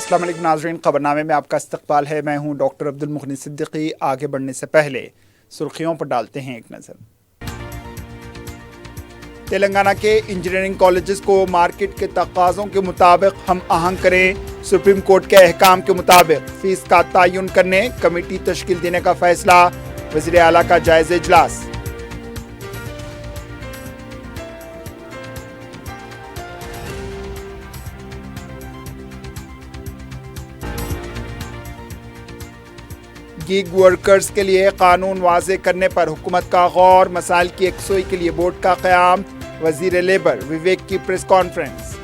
السلام علیکم ناظرین، خبرنامے میں آپ کا استقبال ہے۔ میں ہوں ڈاکٹر عبدالمغنی صدیقی۔ آگے بڑھنے سے پہلے سرخیوں پر ڈالتے ہیں ایک نظر۔ تلنگانہ کے انجینئرنگ کالجز کو مارکیٹ کے تقاضوں کے مطابق ہم آہنگ کریں۔ سپریم کورٹ کے احکام کے مطابق فیس کا تعین کرنے کمیٹی تشکیل دینے کا فیصلہ۔ وزیر اعلیٰ کا جائزہ اجلاس۔ گیگ ورکرز کے لیے قانون واضح کرنے پر حکومت کا غور۔ مسائل کی یکسوئی کے لیے بورڈ کا قیام۔ وزیر لیبر وویک کی پریس کانفرنس۔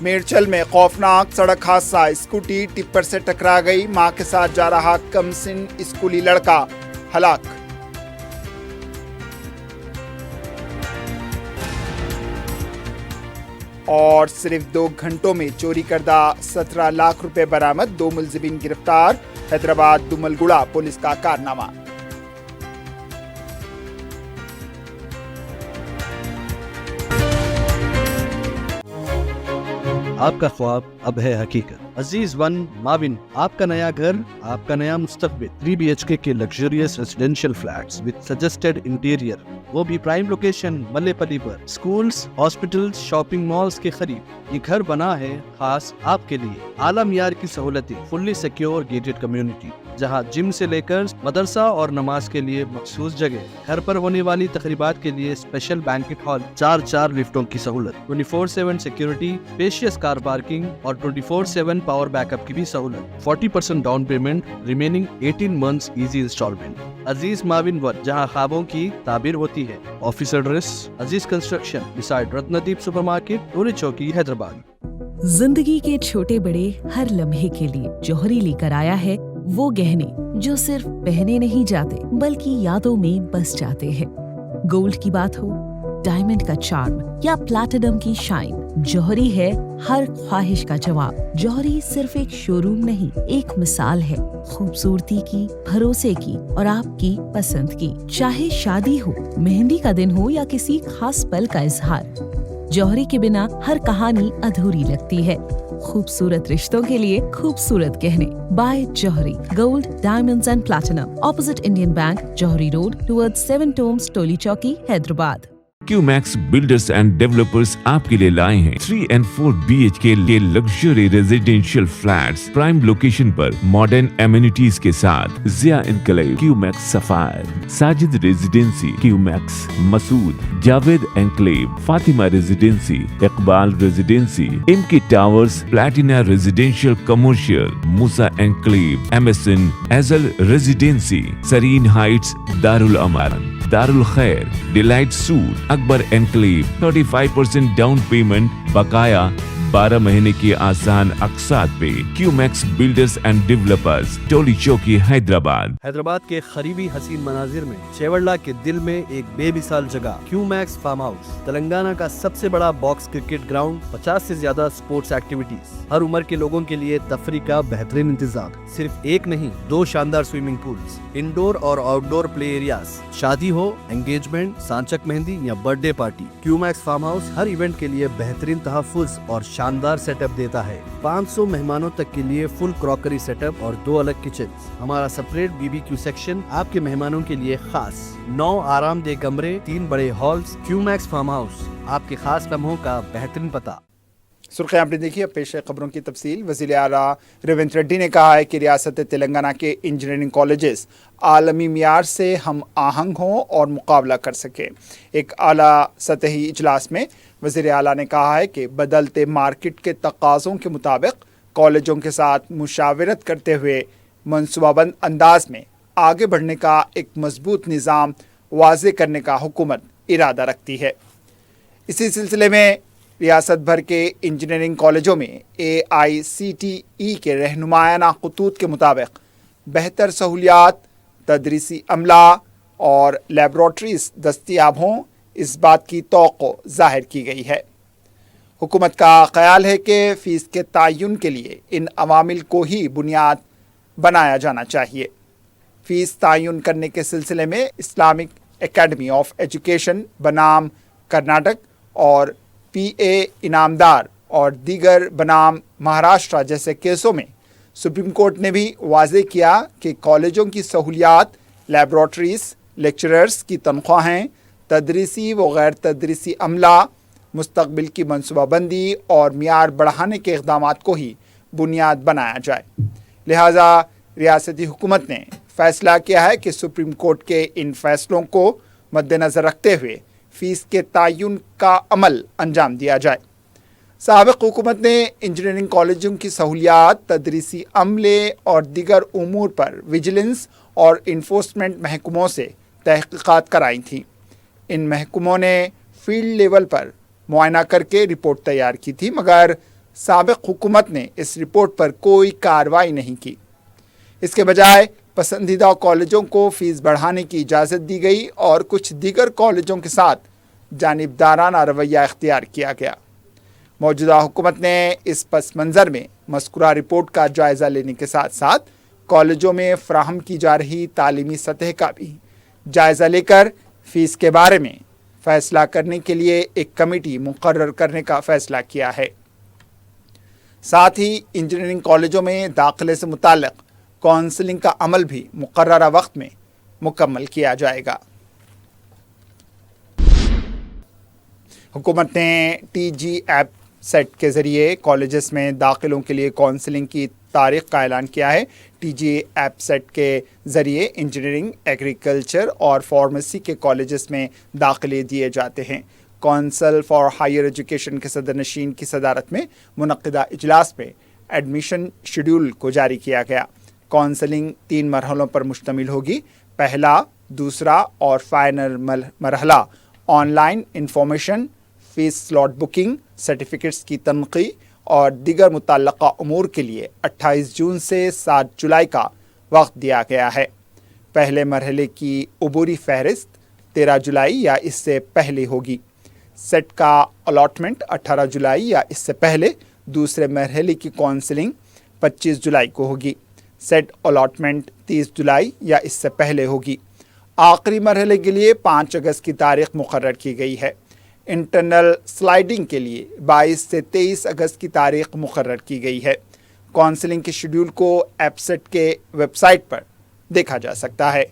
میرچل میں خوفناک سڑک حادثہ، اسکوٹی ٹپر سے ٹکرا گئی۔ ماں کے ساتھ جا رہا کم سن اسکولی لڑکا ہلاک۔ اور صرف 2 گھنٹوں میں چوری کردہ 17 لاکھ روپے برآمد، 2 ملزمین گرفتار۔ حیدرآباد دملگڑا پولیس کا کارنامہ۔ آپ کا خواب اب ہے حقیقت۔ عزیز ون ماون، آپ کا نیا گھر، آپ کا نیا مستقبل۔ 3 BHK کے luxurious residential flats with suggested interior, وہ بھی پرائم لوکیشن ملے پلی پر۔ سکولز، ہاسپٹلز، شاپنگ مالز کے قریب یہ گھر بنا ہے خاص آپ کے لیے۔ اعلیٰ معیار کی سہولتیں، فلی سیکیور گیٹڈ کمیونٹی جہاں جم سے لے کر مدرسہ اور نماز کے لیے مخصوص جگہ، گھر پر ہونے والی تقریبات کے لیے اسپیشل بینکٹ ہال، 4 لفٹوں کی سہولت، 24/7 سیکیورٹی، اسپیشیس کار پارکنگ اور 24/7 پاور بیک اپ کی بھی سہولت۔ 40% down payment, remaining 18 months easy installment. Aziz maven one, جہاں خوابوں کی تعبیر ہوتی ہے۔ Office address Aziz construction beside Ratnadeep supermarket, Toli Chowki, Hyderabad. زندگی کے چھوٹے بڑے ہر لمحے کے لیے جوہری لے کر آیا ہے وہ گہنے جو صرف پہنے نہیں جاتے بلکہ یادوں میں بس جاتے ہیں۔ گولڈ کی بات ہو، ڈائمنڈ کا چارم یا پلاٹینم کی شائن، جوہری ہے ہر خواہش کا جواب۔ جوہری صرف ایک شو روم نہیں، ایک مثال ہے خوبصورتی کی، بھروسے کی اور آپ کی پسند کی۔ چاہے شادی ہو، مہندی کا دن ہو یا کسی خاص پل کا اظہار، جوہری کے بنا ہر کہانی ادھوری لگتی ہے۔ خوبصورت رشتوں کے لیے خوبصورت گہنے بائے جوہری، gold, diamonds and platinum, opposite Indian bank, جوہری road, toward 7 ٹومز، Toli Chowki, Hyderabad. QMax builders and developers آپ کے لیے لائے ہیں 3 and 4 BHK کے luxury residential flats prime location پر ماڈرن ایمینٹیز کے ساتھ۔ Zia enclave, QMax sapphire, Sajid residency, QMax Masood, Javed enclave, Fatima residency, Iqbal residency, MK towers, platina residential commercial, Musa enclave, MSN ایزل residency, serene heights, Darulaman, Darulkhair, delight suite, Akbar enclave, 35% down payment, بقایا 12 مہینے کی آسان اقساط پہ۔ QMax builders and developers, Toli Chowki, Hyderabad. Hyderabad کے قریبی حسین مناظر میں چیوڑلہ کے دل میں ایک بے مثال جگہ، QMax فارم ہاؤس، تلنگانہ کا سب سے بڑا باکس کرکٹ گراؤنڈ، 50 سے زیادہ سپورٹس ایکٹیویٹیز، ہر عمر کے لوگوں کے لیے تفریح کا بہترین انتظام۔ صرف ایک نہیں، 2 شاندار سوئمنگ پولز، انڈور اور آؤٹ ڈور پلے ایریاز۔ شادی ہو، انگیجمنٹ، سانچک مہندی یا birthday party, QMax farm house ہر ایونٹ کے لیے بہترین تحفظ اور شاندار سیٹ اپ دیتا ہے۔ 500 مہمانوں تک کے لیے فل کراکری سیٹ اپ اور 2 الگ کچنز۔ ہمارا سپریٹ BBQ سیکشن آپ کے مہمانوں کے لیے خاص، 9 آرام دہ کمرے، 3 بڑے ہالز۔ QMax فارم ہاؤس، آپ کے خاص لمحوں کا بہترین پتہ۔ سرخیاں آپ نے دیکھی، اب پیش ہے خبروں کی تفصیل۔ وزیر اعلیٰ ریونت ریڈی نے کہا ہے کہ ریاست تلنگانہ کے انجینئرنگ کالجز عالمی معیار سے ہم آہنگ ہوں اور مقابلہ کر سکیں۔ ایک اعلیٰ سطحی اجلاس میں وزیر اعلیٰ نے کہا ہے کہ بدلتے مارکیٹ کے تقاضوں کے مطابق کالجوں کے ساتھ مشاورت کرتے ہوئے منصوبہ بند انداز میں آگے بڑھنے کا ایک مضبوط نظام واضح کرنے کا حکومت ارادہ رکھتی ہے۔ اسی سلسلے میں ریاست بھر کے انجینئرنگ کالجوں میں AICTE کے رہنمایانہ خطوط کے مطابق بہتر سہولیات، تدریسی عملہ اور لیبارٹریز دستیاب ہوں، اس بات کی توقع ظاہر کی گئی ہے۔ حکومت کا خیال ہے کہ فیس کے تعین کے لیے ان عوامل کو ہی بنیاد بنایا جانا چاہیے۔ फीस तायुन करने के सिलसिले में इस्लामिक एकेडमी ऑफ एजुकेशन बनाम कर्नाटक और PA इनामदार और दीगर बनाम महाराष्ट्र जैसे केसों में सुप्रीम कोर्ट ने भी वाज़ेह किया कि कॉलेजों की सहूलियात, लैबोरेटरीज, लेक्चरर्स की तनख्वाहें, तदरीसी व गैर तदरीसी अमला, मुस्तकबिल की मनसूबाबंदी और मियार बढ़ाने के इक़दामात को ही बुनियाद बनाया जाए। लिहाजा रियासती हुकूमत ने फैसला किया है कि सुप्रीम कोर्ट के इन फैसलों को मद्देनज़र रखते हुए फ़ीस के तायुन का अमल अंजाम दिया जाए। साबिक़ हुकूमत ने इंजीनियरिंग कॉलेजों की सहूलियात, तदरीसी अमले और दीगर उमूर पर विजिलेंस और इन्फोर्समेंट महकमों से तहक़ीक़ात कराई थी। इन महकमों ने फील्ड लेवल पर मुआयना करके रिपोर्ट तैयार की थी, मगर साबिक़ हुकूमत ने इस रिपोर्ट पर कोई कार्रवाई नहीं की। इसके बजाय पसंदीदा कॉलेजों को फ़ीस बढ़ाने की इजाज़त दी गई और कुछ दीगर कॉलेजों के साथ जानिबदाराना रवैया इख्तियार किया गया। मौजूदा हुकूमत ने इस पस मंज़र में मज़कूरा रिपोर्ट का जायज़ा लेने के साथ साथ कॉलेजों में फ़राहम की जा रही तालीमी सतह का भी जायज़ा लेकर फ़ीस के बारे में फ़ैसला करने के लिए एक कमेटी मुकर्रर करने का फ़ैसला किया है। साथ ही इंजीनियरिंग कॉलेजों में दाखिले से मुताल्लिक़ काउंसलिंग का अमल भी मुकर्ररा वक्त में मुकम्मल किया जाएगा। हुकूमत ने TG ऐप सेट के ज़रिए कॉलेजेस में दाखिलों के लिए काउंसलिंग की तारीख़ का ऐलान किया है। TG ऐप सेट के ज़रिए इंजीनियरिंग, एग्रीकल्चर और फार्मेसी के कॉलेजेस में दाखिले दिए जाते हैं। कौंसल फॉर हायर एजुकेशन के सदर नशीन की सदारत में मुनक़िदा इजलास में एडमिशन शेड्यूल को जारी किया गया। काउंसलिंग 3 मरहलों पर मुश्तमिल होगी। पहला, दूसरा और फाइनल मरहला online information, fees slot booking, certificates की तनक़ी और दीगर मुतल्लक़ा उमूर के लिए 28 जून से 7 जुलाई का वक्त दिया गया है। पहले मरहले की अबूरी फ़हरिस्त 13 जुलाई या इससे पहले होगी। सेट का अलॉटमेंट 18 जुलाई या इससे पहले, दूसरे मरहले की काउंसलिंग 25 जुलाई को होगी। सेट अलॉटमेंट 30 जुलाई या इससे पहले होगी। आखिरी मरहले के लिए 5 अगस्त की तारीख़ मुकर्रर की गई है। इंटरनल स्लाइडिंग के लिए 22 से 23 अगस्त की तारीख़ मुकर्रर की गई है। काउंसलिंग के शेड्यूल को एपसेट के वेबसाइट पर देखा जा सकता है।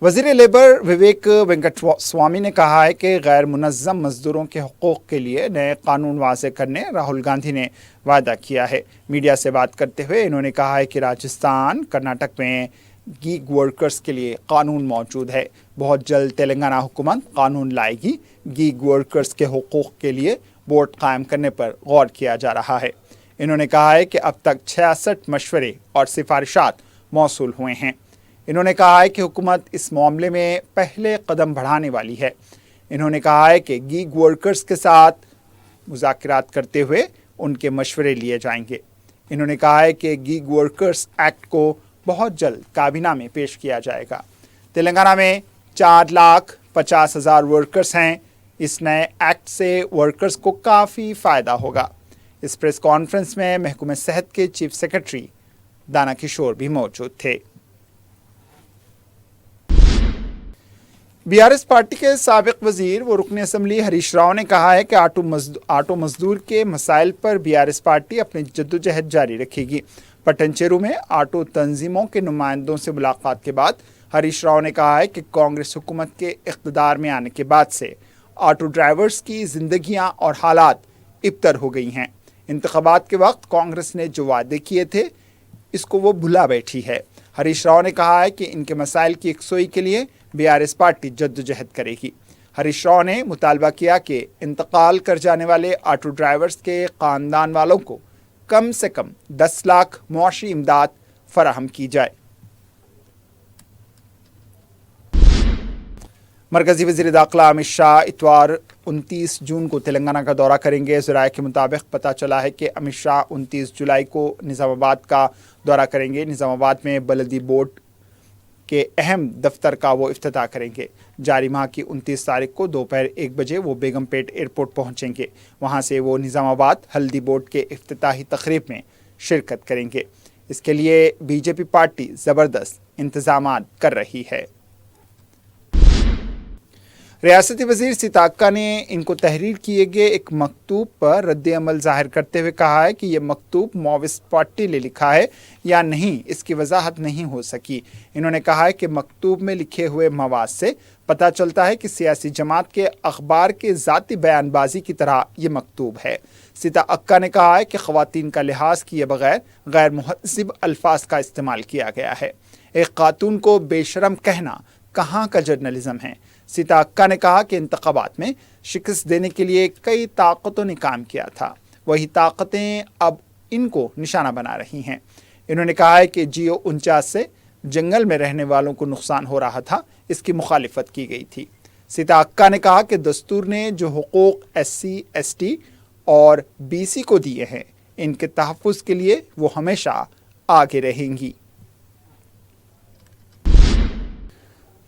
वज़ीर लेबर विवेक वेंकटस्वामी ने कहा है कि गैर मुनज़्ज़म मज़दूरों के हुकूक़ के लिए नए कानून वाज़े करने राहुल गांधी ने वादा किया है। मीडिया से बात करते हुए इन्होंने कहा है कि राजस्थान, कर्नाटक में गीग वर्कर्स के लिए कानून मौजूद है। बहुत जल्द तेलंगाना हुकूमत कानून लाएगी। गीग वर्कर्स के हुकूक़ के लिए बोर्ड कायम करने पर गौर किया जा रहा है। इन्होंने कहा है कि अब तक 66 मशवरे और सिफारिशात मौसूल हुए हैं। इन्होंने कहा है कि हुकूमत इस मामले में पहले कदम बढ़ाने वाली है। इन्होंने कहा है कि गीग वर्कर्स के साथ मुज़ाकरात करते हुए उनके मशवरे लिए जाएंगे। इन्होंने कहा है कि गीग वर्कर्स एक्ट को बहुत जल्द काबीना में पेश किया जाएगा। तेलंगाना में 4,50,000 वर्कर्स हैं। इस नए एक्ट से वर्कर्स को काफ़ी फ़ायदा होगा। इस प्रेस कॉन्फ्रेंस में महकमे सेहत के चीफ सेक्रेटरी दाना किशोर भी मौजूद थे। BRS पार्टी के साबिक़ वज़ीर व रुकन असम्बली हरीश राव ने कहा है कि आटो मज़दूर के मसाइल पर BRS पार्टी अपनी जद्दोजहद जारी रखेगी। पटनचेरू में आटो तंजीमों के नुमाइंदों से मुलाकात के बाद हरीश राव ने कहा है कि कांग्रेस हुकूमत के इक़्तिदार में आने के बाद से ऑटो ड्राइवर्स की ज़िंदगियां और हालात इब्तर हो गई हैं। इंतख़ाबात के वक्त कांग्रेस ने जो वादे किए थे इसको वो भुला बैठी है। हरीश राव ने कहा है कि इनके मसाइल की यकसोई के लिए BRS पार्टी जद्दोजहद करेगी। हरीश राव ने मुतालबा किया कि इंतकाल कर जाने वाले ऑटो ड्राइवर्स के ख़ानदान वालों को कम से कम 10 लाख मुआशी इमदाद फराहम की जाए। मरकज़ी वज़ीर दाखिला अमित शाह इतवार 29 जून को तेलंगाना का दौरा करेंगे। ज़राए के मुताबिक पता चला है कि अमित शाह 29 जुलाई को निज़ामाबाद का दौरा करेंगे। निज़ामाबाद में बलदी बोर्ड के अहम दफ्तर का वो इफ्तिताह करेंगे। जारी माह की 29 तारीख को दोपहर 1 बजे वो बेगमपेट एयरपोर्ट पहुंचेंगे। वहां से वो निज़ामाबाद हल्दी बोर्ड के इफ्तिताही तकरीब में शिरकत करेंगे। اس کے لیے بی جے پی پارٹی زبردست انتظامات کر رہی ہے۔ ریاستی وزیر سیتا اکا نے ان کو تحریر کیے گئے ایک مکتوب پر رد عمل ظاہر کرتے ہوئے کہا ہے کہ یہ مکتوب ماویسٹ پارٹی نے لکھا ہے یا نہیں، اس کی وضاحت نہیں ہو سکی۔ انہوں نے کہا ہے کہ مکتوب میں لکھے ہوئے مواد سے پتہ چلتا ہے کہ سیاسی جماعت کے اخبار کے ذاتی بیان بازی کی طرح یہ مکتوب ہے۔ سیتا اکا نے کہا ہے کہ خواتین کا لحاظ کیے بغیر غیر مہذب الفاظ کا استعمال کیا گیا ہے۔ ایک خاتون کو بے شرم کہنا کہاں کا جرنلزم ہے؟ سیتا اکا نے کہا کہ انتخابات میں شکست دینے کے لیے کئی طاقتوں نے کام کیا تھا، وہی طاقتیں اب ان کو نشانہ بنا رہی ہیں۔ انہوں نے کہا ہے کہ جیو 49 سے جنگل میں رہنے والوں کو نقصان ہو رہا تھا، اس کی مخالفت کی گئی تھی۔ سیتا اکا نے کہا کہ دستور نے جو حقوق SC ST اور BC کو دیے ہیں، ان کے تحفظ کے لیے وہ ہمیشہ آگے رہیں گی۔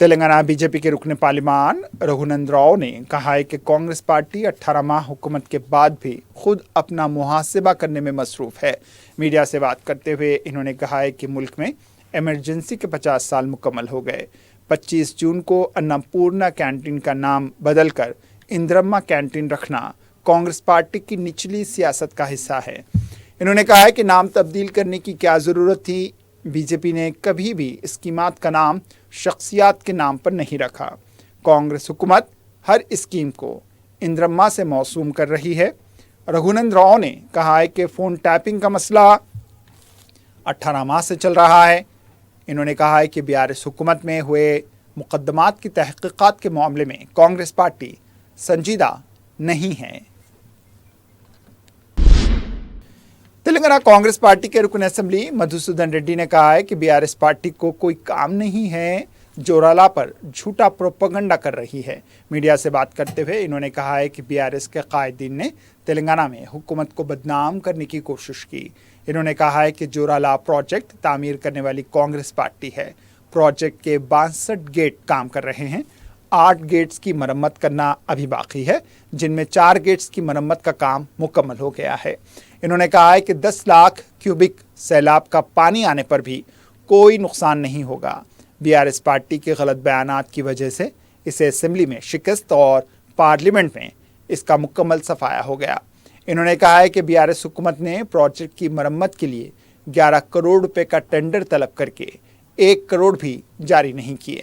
تلنگانہ بی جے پی کے رکن پارلیمان رگھونند راؤ نے کہا ہے کہ کانگریس پارٹی 18 ماہ حکومت کے بعد بھی خود اپنا محاسبہ کرنے میں مصروف ہے۔ میڈیا سے بات کرتے ہوئے انہوں نے کہا ہے کہ ملک میں ایمرجنسی کے 50 سال مکمل ہو گئے۔ 25 جون کو اناپورنا کینٹین کا نام بدل کر اندرما کینٹین رکھنا کانگریس پارٹی کی نچلی سیاست کا حصہ ہے۔ انہوں نے کہا ہے کہ نام تبدیل کرنے کی کیا ضرورت تھی؟ بی جے پی نے کبھی بھی اسکیمات کا نام شخصیات کے نام پر نہیں رکھا۔ کانگریس حکومت ہر اسکیم کو اندرما سے موسوم کر رہی ہے۔ رگھونند راؤ نے کہا ہے کہ فون ٹیپنگ کا مسئلہ 18 ماہ سے چل رہا ہے۔ انہوں نے کہا ہے کہ BRS حکومت میں ہوئے مقدمات کی تحقیقات کے معاملے میں کانگریس پارٹی سنجیدہ نہیں ہے۔ تلنگانہ کانگریس پارٹی کے رکن اسمبلی مدھوسودھن ریڈی نے کہا ہے کہ BRS پارٹی کو کوئی کام نہیں ہے جو رالا پر جھوٹا پروپیگنڈا کر رہی ہے۔ میڈیا سے بات کرتے ہوئے انہوں نے کہا ہے کہ BRS کے قائدین نے تلنگانہ میں حکومت کو بدنام کرنے کی کوشش کی۔ انہوں نے کہا ہے کہ جورالا پروجیکٹ تعمیر کرنے والی کانگریس پارٹی ہے۔ پروجیکٹ کے 62 گیٹ کام کر رہے ہیں۔ 8 گیٹس کی مرمت کرنا ابھی باقی ہے، جن میں 4 گیٹس کی مرمت کا کام مکمل ہو گیا ہے۔ انہوں نے کہا ہے کہ 10 لاکھ کیوبک سیلاب کا پانی آنے پر بھی کوئی نقصان نہیں ہوگا۔ BRS پارٹی کے غلط بیانات کی وجہ سے اسے اسمبلی میں شکست اور پارلیمنٹ میں اس کا مکمل صفایا ہو گیا۔ انہوں نے کہا ہے کہ BRS حکومت نے پروجیکٹ کی مرمت کے لیے 11 کروڑ روپے کا ٹینڈر طلب کر کے 1 کروڑ بھی جاری نہیں کیے۔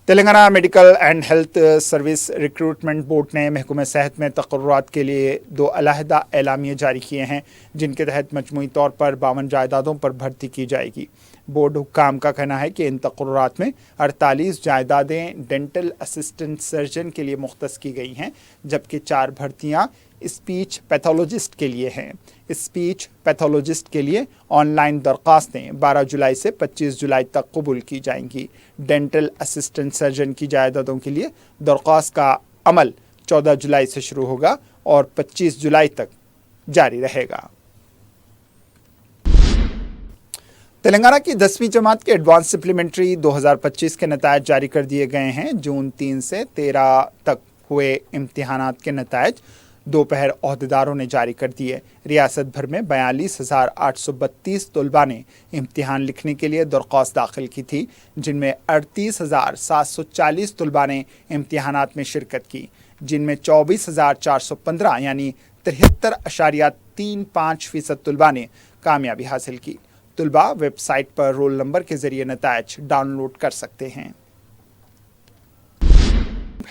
Telangana medical and health service recruitment board نے محکمہ صحت میں تقررات کے لیے 2 علیحدہ اعلامیے جاری کیے ہیں، جن کے تحت مجموعی طور پر 52 جائیدادوں پر بھرتی کی جائے گی۔ بورڈ حکام کا کہنا ہے کہ ان تقررات میں 48 جائیدادیں ڈینٹل اسسٹنٹ سرجن کے لیے مختص کی گئی ہیں، جبکہ 4 بھرتیاں اسپیچ پیتھولوجسٹ کے لیے ہیں۔ اسپیچ پیتھولوجسٹ کے لیے آن لائن درخواستیں 12 جولائی سے 25 جولائی تک قبول کی جائیں گی۔ ڈینٹل اسسٹنٹ سرجن کی جائیدادوں کے لیے درخواست کا عمل 14 جولائی سے شروع ہوگا اور 25 جولائی تک جاری رہے گا۔ تلنگانہ کی 10ویں جماعت کے ایڈوانس سپلیمنٹری 2025 کے نتائج جاری کر دیے گئے ہیں۔ جون 3 سے 13 تک ہوئے امتحانات کے نتائج دوپہر عہدیداروں نے جاری کر دیے۔ ریاست بھر میں 42,832 طلباء نے امتحان لکھنے کے لیے درخواست داخل کی تھی، جن میں 38,740 طلباء نے امتحانات میں شرکت کی، جن میں 24,415 یعنی 73.35% طلباء نے کامیابی حاصل کی۔ طلباء ویب سائٹ پر رول نمبر کے ذریعے نتائج ڈاؤن لوڈ کر سکتے ہیں۔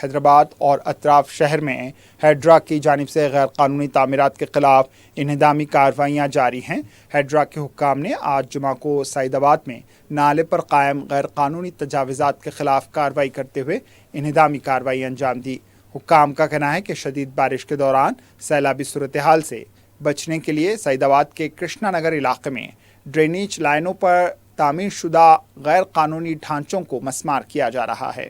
حیدرآباد اور اطراف شہر میں ہیڈرا کی جانب سے غیر قانونی تعمیرات کے خلاف انہدامی کارروائیاں جاری ہیں۔ ہیڈرا کے حکام نے آج جمعہ کو سعید آباد میں نالے پر قائم غیر قانونی تجاوزات کے خلاف کارروائی کرتے ہوئے انہدامی کارروائی انجام دی۔ حکام کا کہنا ہے کہ شدید بارش کے دوران سیلابی صورتحال سے بچنے کے لیے سعید آباد کے کرشنا نگر علاقے میں ڈرینیج لائنوں پر تعمیر شدہ غیر قانونی ڈھانچوں کو مسمار کیا جا رہا ہے۔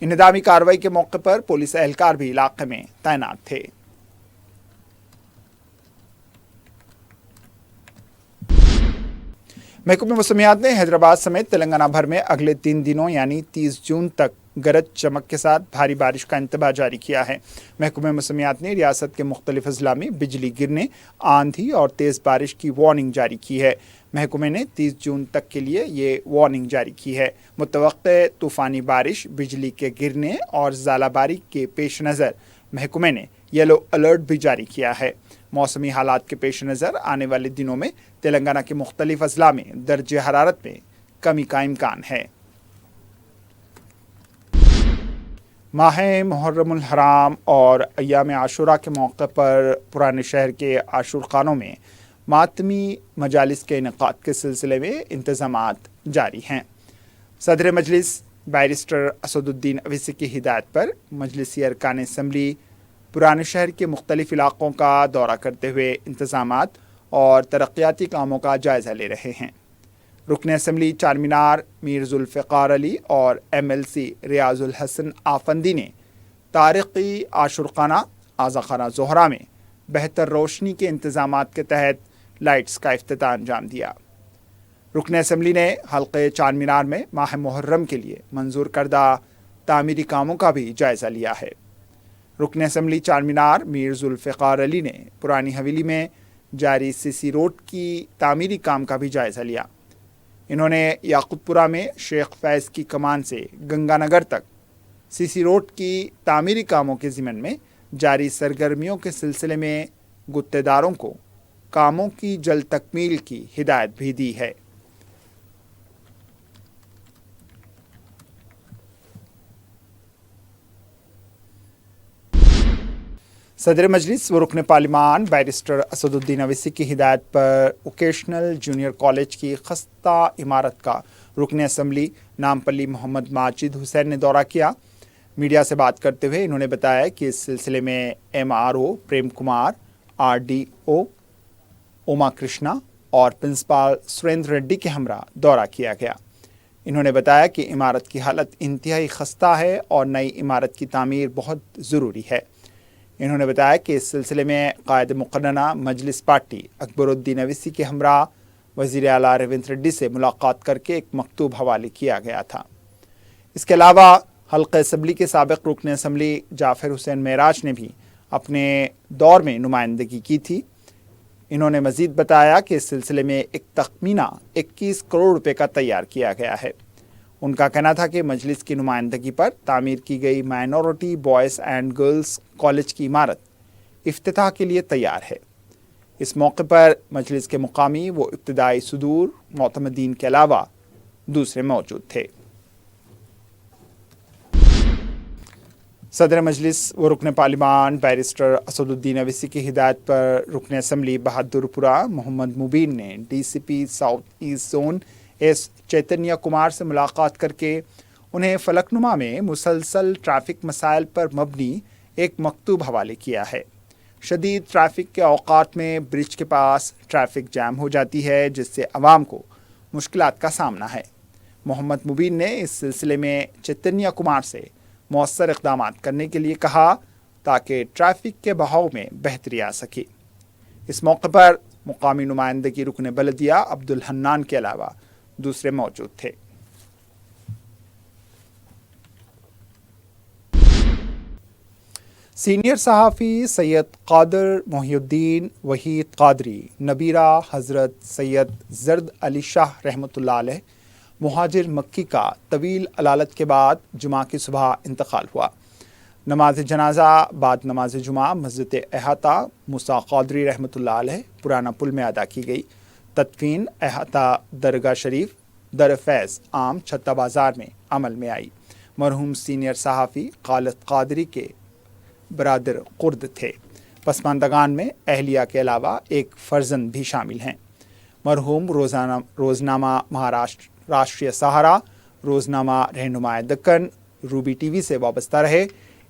انہدامی کارروائی کے موقع پر پولیس اہلکار بھی علاقے میں تعینات تھے۔ محکمہ موسمیات نے حیدرآباد سمیت تلنگانہ بھر میں اگلے 3 دنوں یعنی 30 جون تک गरज चमक के साथ भारी बारिश का इंतबाह जारी किया है। महकमे मौसमियात ने रियासत के मुख्तलिफ अजला में बिजली गिरने, आंधी और तेज़ बारिश की वार्निंग जारी की है। महकमे ने 30 जून तक के लिए ये वार्निंग जारी की है। मुतवक्के तूफ़ानी बारिश, बिजली के गिरने और ज़ालाबारी के पेश नज़र महकमे ने येलो अलर्ट भी जारी किया है। मौसमी हालात के पेश नज़र आने वाले दिनों में तेलंगाना के मुख्तलिफ अजला में दर्जे हरारत में कमी का इम्कान है। माह मुहर्रमुल हराम और अय्याम आशूरा के मौके पर पुराने शहर के आशूर खानों में मातमी मजालिस के इनेकाद के सिलसिले में इंतज़ामात जारी हैं। सदर मजलिस बैरिस्टर असदुद्दीन अवैसी की हिदायत पर मजलिसी अरकान असम्बली पुराने शहर के मुख्तलिफ इलाक़ों का दौरा करते हुए इंतज़ामात और तरक्याती कामों का जायज़ा ले रहे हैं। रुकन असम्बली चारमीनार मीर जुल्फ़िकार अली और MLC रियाजुल हसन आफंदी ने तारीख़ी आशुरखाना आज़ाखाना ज़ोहरा में बेहतर रोशनी के इंतज़ामात के तहत लाइट्स का इफ्तिताह अंजाम दिया। रुकन असम्बली ने हल्क़े चारमीनार में माह मुहर्रम के लिए मंजूर करदा तामीरी कामों का भी जायज़ा लिया है। रुकन असम्बली चारमीनार मीर जुल्फ़िकार अली ने पुरानी हवेली में जारी CC रोड की तामीरी काम का भी जायज़ा लिया। इन्होंने याकुतपुरा में शेख फैज़ की कमान से गंगानगर तक CC रोड की तामीरी कामों के ज़िमन में जारी सरगर्मियों के सिलसिले में गुत्तेदारों को कामों की जल्द तकमील की हिदायत भी दी है। सदर मजलिस व रुकन पार्लिमान बैरिस्टर असदुद्दीन अवैसी की हिदायत पर वोकेशनल जूनियर कॉलेज की खस्ता इमारत का रुकन असम्बली नामपल्ली मोहम्मद माजिद हुसैन ने दौरा किया। मीडिया से बात करते हुए इन्होंने बताया कि इस सिलसिले में MRO प्रेम कुमार, RDO उमा कृष्णा और प्रिंसिपल सुरेंद्र रेड्डी के हमरा दौरा किया गया। इन्होंने बताया कि इमारत की हालत इंतहाई खस्ता है और नई इमारत की तामीर बहुत ज़रूरी है। इन्होंने बताया कि इस सिलसिले में कायद मुक़र्रना मजलिस पार्टी अकबरुद्दीन अवैसी के हमरा वज़ीर आला रेवंत रेड्डी से मुलाकात करके एक मकतूब हवाले किया गया था। इसके अलावा हल्क़े असम्बली के साबिक़ रुकन असम्बली जाफ़र हुसैन मेराज ने भी अपने दौर में नुमाइंदगी की थी। इन्होंने मज़ीद बताया कि इस सिलसिले में एक तखमीना 21 करोड़ रुपए का तैयार किया गया है। उनका कहना था कि मजलिस की नुमाइंदगी पर तामीर की गई minority boys and girls college की इमारत इफ्तिताह के लिए तैयार है। इस मौके पर मजलिस के मुकामी व इब्तिदाई सुदूर मोतमदीन के अलावा दूसरे मौजूद थे। सदर मजलिस व रुकन पार्लिमान बैरिस्टर असदुद्दीन अवैसी की हिदायत पर रुकन असम्बली बहादुरपुरा मोहम्मद मुबीन ने DCP south east zone S चैतन्य कुमार से मुलाकात करके उन्हें फलकनुमा में मुसलसल ट्रैफिक मसाइल पर मबनी एक मकतूब हवाले किया है। शदीद ट्रैफिक के औकात में ब्रिज के पास ट्रैफिक जैम हो जाती है, जिससे अवाम को मुश्किलात का सामना है। मोहम्मद मुबीन ने इस सिलसिले में चैतन्य कुमार से मौसर इक़दामात करने के लिए कहा ताकि ट्रैफिक के बहाव में बेहतरी आ सके। इस मौके पर मुकामी नुमाइंदगी रुकन बलदिया अब्दुल हन्नान के अलावा दूसरे मौजूद थे। सीनियर सहाफ़ी सैयद कादर मोहिउद्दीन वहीद कादरी नबीरा हज़रत सैयद जर्द अली शाह रहमतुल्लाह अलैह मुहाजिर मक्की का तवील अलालत के बाद जुमा की सुबह इंतकाल हुआ। नमाज जनाजा बाद नमाज जुमा मस्जिद अहाता मूसा कादरी रहमतुल्लाह अलैह पुराना पुल में अदा की गई। तदफीन अहाता दरगाह शरीफ दर फैज़ आम छत्ता बाज़ार में अमल में आई। मरहूम सीनियर सहाफ़ी खालिद कादरी के बरादर कुर्द थे। पसमानदगान में अहलिया के अलावा एक फ़र्जंद भी शामिल हैं। मरहूम रोज़नामा महाराष्ट्र, राष्ट्रीय सहारा, रोज़नामा रहनुमाए दक्कन, रूबी TV से वाबस्ता रहे।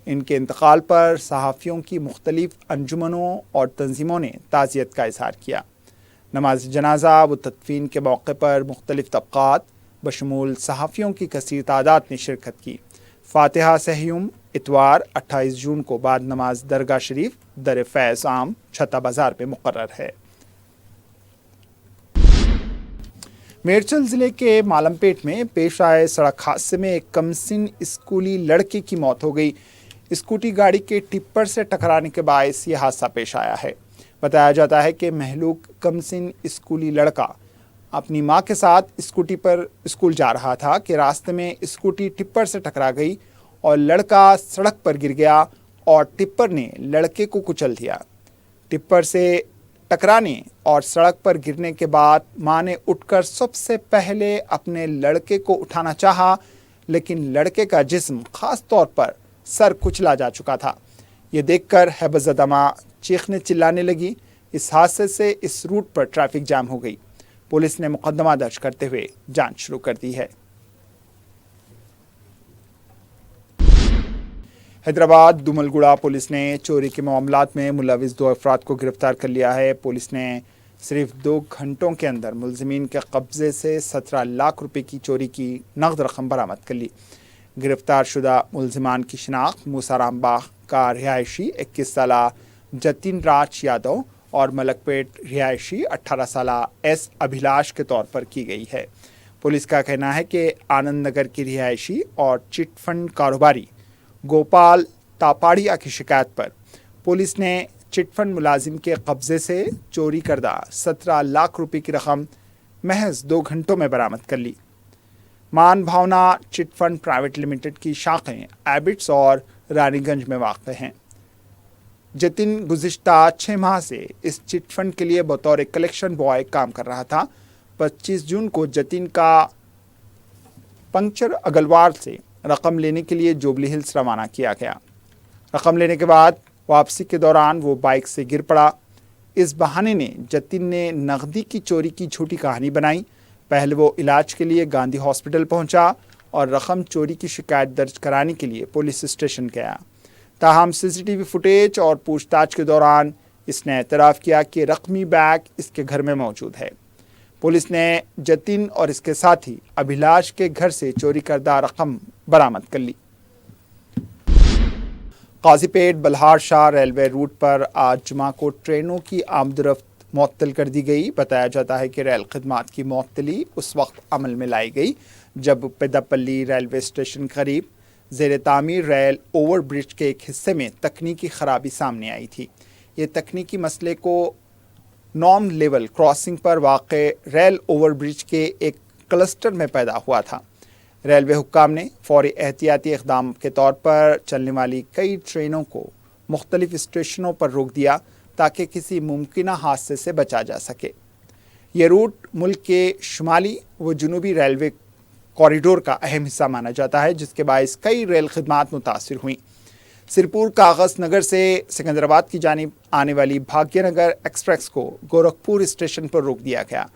इनके इंतकाल पर सहाफ़ियों की मुख्तलिफ़ अंजुमनों और तंजीमों ने ताज़ियत का इज़हार किया। नमाज जनाजा व तदफीन के मौके पर मुख्तलिफ़ तबक़ात बशमूल सहाफ़ियों की कसीर तादाद ने शिरकत की। फ़ातिहा सहयुम इतवार 28 जून को बाद नमाज दरगाह शरीफ दर फैज़ आम छत्ता बाज़ार में मुकर्रर है। मेरचल जिले के मालमपेट में पेश आए सड़क हादसे में एक कमसिन स्कूली लड़के की मौत हो गई। स्कूटी गाड़ी के टिप्पर से टकराने के बायस ये हादसा पेश आया है। बताया जाता है कि महलूक कमसिन स्कूली लड़का अपनी मां के साथ स्कूटी पर स्कूल जा रहा था कि रास्ते में स्कूटी टिप्पर से टकरा गई और लड़का सड़क पर गिर गया और टिप्पर ने लड़के को कुचल दिया। टिप्पर से टकराने और सड़क पर गिरने के बाद मां ने उठकर सबसे पहले अपने लड़के को उठाना चाहा, लेकिन लड़के का जिस्म खास तौर पर सर कुचला जा चुका था। ये देखकर हैबतज़दा मां चीखने चिल्लाने लगी। इस हादसे से इस रूट पर ट्रैफिक जाम हो गई। पुलिस ने मुकदमा दर्ज करते हुए जांच शुरू कर दी है। हैदराबाद दुमलगुड़ा पुलिस ने चोरी के मामलात में मुलविस 2 अफराद को गिरफ्तार कर लिया है। पुलिस ने सिर्फ 2 घंटों के अंदर मुलजिमीन के कब्जे से 17 लाख रुपए की चोरी की नकद रकम बरामद कर ली। गिरफ्तार शुदा मुलजिमान की शिनाख्त मूसाराम बाग का रिहायशी 21 साला जतिन राज यादव और मलकपेट रिहायशी 18 साला एस अभिलाष के तौर पर की गई है। पुलिस का कहना है कि आनंद नगर की रिहायशी और चिटफंड कारोबारी गोपाल तापाड़िया की शिकायत पर पुलिस ने चिटफंड मुलाजिम के कब्जे से चोरी करदा 17 लाख रुपए की रकम महज 2 घंटों में बरामद कर ली। मान भावना चिटफंड प्राइवेट लिमिटेड की शाखें एबिट्स और रानीगंज में वाक़ हैं। जतिन गुज़िश्ता 6 माह से इस चिटफंड के लिए बतौर कलेक्शन बॉय काम कर रहा था। 25 जून को जतिन का पंक्चर अगलवार से रकम लेने के लिए जुबली हिल्स रवाना किया गया। रकम लेने के बाद वापसी के दौरान वो बाइक से गिर पड़ा। इस बहाने ने जतिन ने नकदी की चोरी की झूठी कहानी बनाई। पहले वो इलाज के लिए गांधी हॉस्पिटल पहुंचा और रकम चोरी की शिकायत दर्ज कराने के लिए पुलिस स्टेशन गया। ताहम सीसीटीवी फुटेज और पूछताछ के दौरान इसने एतराफ़ किया कि रकमी बैग इसके घर में मौजूद है। पुलिस ने जतिन और इसके साथी अभिलाष के घर से चोरी करदा रकम बरामद कर ली। काजीपेट बल्हार शाह रेलवे रूट पर आज जुमा को ट्रेनों की आमदरफ्त मुअत्तल कर दी गई। बताया जाता है कि रेल खदमात की मुअत्तली उस वक्त अमल में लाई गई जब पेदापल्ली रेलवे स्टेशन करीब ज़ेर तामीर रेल ओवर ब्रिज के एक हिस्से में तकनीकी खराबी सामने आई थी। ये तकनीकी मसले को नॉन लेवल क्रॉसिंग पर वाक़े रेल ओवर ब्रिज के एक क्लस्टर में पैदा हुआ था। रेलवे हुक्काम ने फौरी एहतियाती इक़दाम के तौर पर चलने वाली कई ट्रेनों को मुख्तलिफ स्टेशनों पर रोक दिया ताकि किसी मुमकिना हादसे से बचा जा सके। ये रूट मुल्क के शुमाली व जनूबी रेलवे कॉरिडोर का अहम हिस्सा माना जाता है, जिसके बायस कई रेल खदमात मुतासिर हुई। सिरपुर कागज़ नगर से सिकंदराबाद की जानिब आने वाली भाग्यनगर एक्सप्रेस को गोरखपुर स्टेशन पर रोक दिया गया।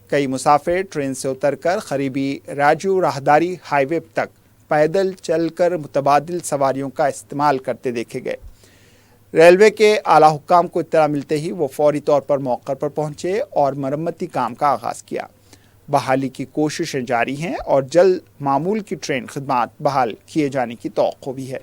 कई मुसाफिर ट्रेन से उतरकर करीबी राजू राहदारी हाईवे तक पैदल चलकर मुतबादिल सवारियों का इस्तेमाल करते देखे गए। रेलवे के आला हुक्काम को इत्तला मिलते ही वो फौरी तौर पर मौके पर पहुंचे और मरम्मती काम का आगाज़ किया। बहाली की कोशिशें जारी हैं और जल्द मामूल की ट्रेन खदमात बहाल किए जाने की तौक़्क़ो भी है।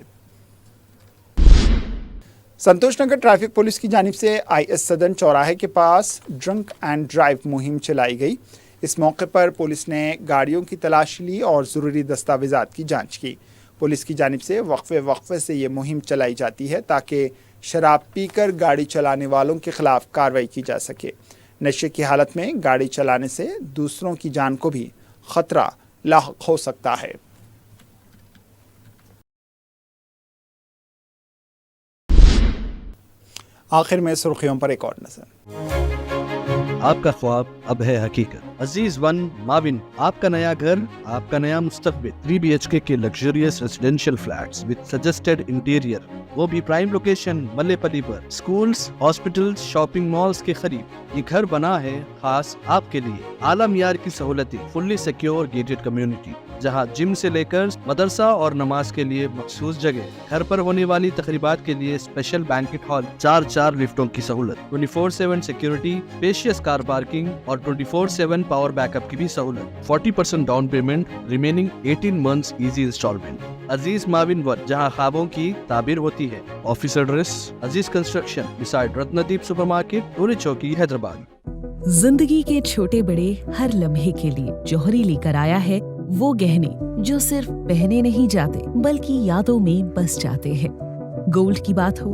संतोषनगर ट्रैफिक पुलिस की जानिब से IS सदन चौराहे के पास ड्रंक एंड ड्राइव मुहिम चलाई गई। इस मौके पर पुलिस ने गाड़ियों की तलाशी ली और ज़रूरी दस्तावेज़ात की जांच की। पुलिस की जानिब से वक्फे से ये मुहिम चलाई जाती है ताकि शराब पीकर गाड़ी चलाने वालों के खिलाफ कार्रवाई की जा सके। नशे की हालत में गाड़ी चलाने से दूसरों की जान को भी खतरा लाहक हो सकता है। आखिर में सुर्खियों पर एक और नजर। आपका ख्वाब अब है हकीकत। अजीज वन माविन, आपका नया घर, आपका नया मुस्तकबिल। 3 BHK के luxurious residential flats with suggested interior, वो भी प्राइम लोकेशन मल्लेपल्ली पर। स्कूल्स, हॉस्पिटल्स, शॉपिंग मॉल्स के करीब ये घर बना है खास आपके लिए। आला मियार की सहूलतें, फुल्ली सिक्योर गेटेड कम्युनिटी जहां जिम से लेकर मदरसा और नमाज के लिए मखसूस जगह। घर पर होने वाली तकरीबात के लिए स्पेशल बैंकेट हॉल, 4 लिफ्टों की सहूलत, 24/7 सिक्योरिटी, स्पेशियस कार पार्किंग और 24/7 पावर बैकअप की भी सहूलत। 40% down payment, remaining 18 months easy installment. Aziz maven one, जहां ख्वाबों की ताबीर होती है। Office address Aziz construction beside Ratnadeep supermarket, Toli Chowki, Hyderabad. जिंदगी के छोटे बड़े हर लम्हे के लिए जौहरी लेकर आया है वो गहने जो सिर्फ पहने नहीं जाते बल्कि यादों में बस जाते हैं। गोल्ड की बात हो,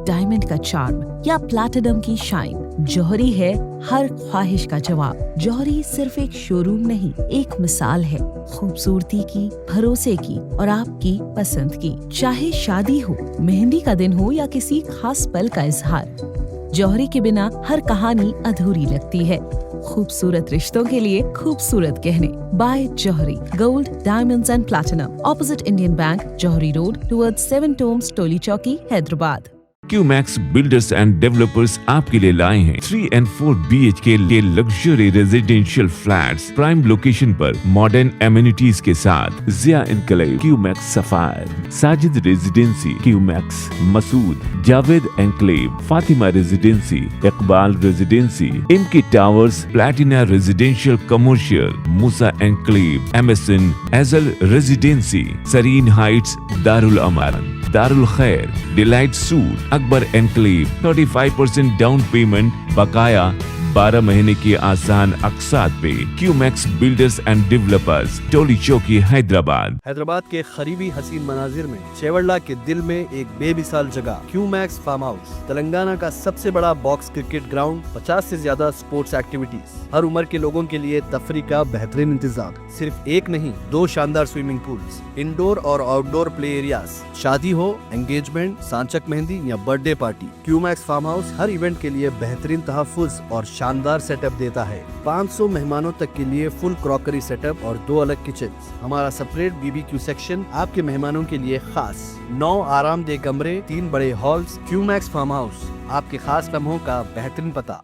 डायमंड का चार्म या प्लैटिनम की शाइन, जौहरी है हर ख्वाहिश का जवाब। जौहरी सिर्फ एक शोरूम नहीं, एक मिसाल है खूबसूरती की, भरोसे की और आपकी पसंद की। चाहे शादी हो, मेहंदी का दिन हो या किसी खास पल का इजहार, जौहरी के बिना हर कहानी अधूरी लगती है। खूबसूरत रिश्तों के लिए खूबसूरत गहने by Jauhari. Gold, diamonds and platinum, opposite Indian bank, Jauhari road, towards 7 tombs, Toli Chowki, Hyderabad. QMax builders and developers आपके लिए लाए हैं 3 and 4 BHK के luxury residential flats prime location पर मॉडर्न एमिनिटीज के साथ। Zia enclave, QMax sapphire, Sajid residency, QMax Masood, Javed enclave, Fatima residency, Iqbal residency, MK towers, platina residential commercial, Musa enclave, MSN एजल residency, serene Heights, Darul Amaran, Darul खैर, delight suit, Akbar enclave, 35% down payment, बकाया 12 महीने की आसान अकसात पे। क्यूमैक्स बिल्डर्स एंड डेवलपर्स, टोली चौकी, हैदराबाद। हैदराबाद के करीबी हसीन मनाजिर में चेवड़ला के दिल में एक बेमिसाल जगह, क्यूमैक्स फार्म हाउस, तेलंगाना का सबसे बड़ा बॉक्स क्रिकेट ग्राउंड, 50 से ज्यादा स्पोर्ट्स एक्टिविटीज, हर उम्र के लोगों के लिए तफरी का बेहतरीन इंतजाम। सिर्फ एक नहीं, 2 शानदार स्विमिंग पूल्स, इंडोर और आउटडोर प्ले एरियाज। शादी हो, एंगेजमेंट, सांचक मेहंदी या birthday party, QMax farm house हर इवेंट के लिए बेहतरीन तहफ्फुज़ और शानदार सेटअप देता है। 500 मेहमानों तक के लिए फुल क्रॉकरी सेटअप और 2 अलग किचन। हमारा सेपरेट BBQ सेक्शन आपके मेहमानों के लिए खास। 9 आरामदेह कमरे, 3 बड़े हॉल्स। क्यूमैक्स फार्म हाउस, आपके खास लम्हों का बेहतरीन पता।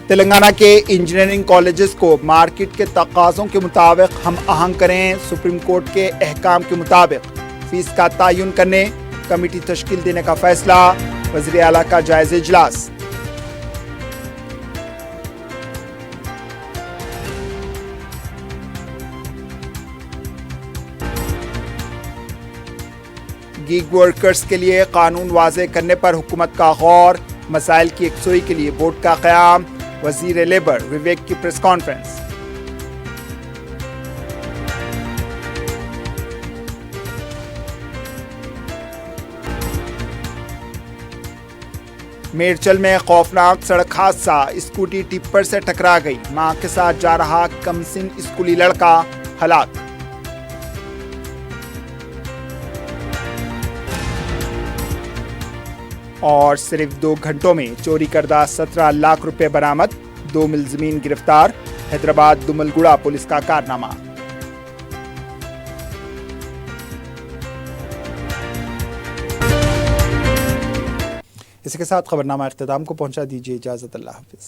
तेलंगाना के इंजीनियरिंग कॉलेजेस को मार्केट के तकाज़ों के मुताबिक हम आहंग करें। सुप्रीम कोर्ट के अहकाम के मुताबिक फीस का तयन करने कमेटी तश्कील देने का फैसला। वज़ीर आला का जायज़ा इजलास। गिग वर्कर्स के लिए कानून वाज़े करने पर हुकूमत का गौर। मसाइल की यकसुई के लिए बोर्ड का क़याम। वज़ीर लेबर विवेक की प्रेस कॉन्फ्रेंस। मेरचल में खौफनाक सड़क हादसा, स्कूटी टिप्पर से टकरा गई। मां के साथ जा रहा कमसिन स्कूली लड़का हलाक। और सिर्फ 2 घंटों में चोरी करदा 17 लाख रुपए बरामद, 2 मुलजिमीन गिरफ्तार। हैदराबाद दुमलगुड़ा पुलिस का कारनामा। इसी के साथ खबरनामा इख्तिताम को पहुंचा। दीजिए इजाजत। अल्लाह हाफिज।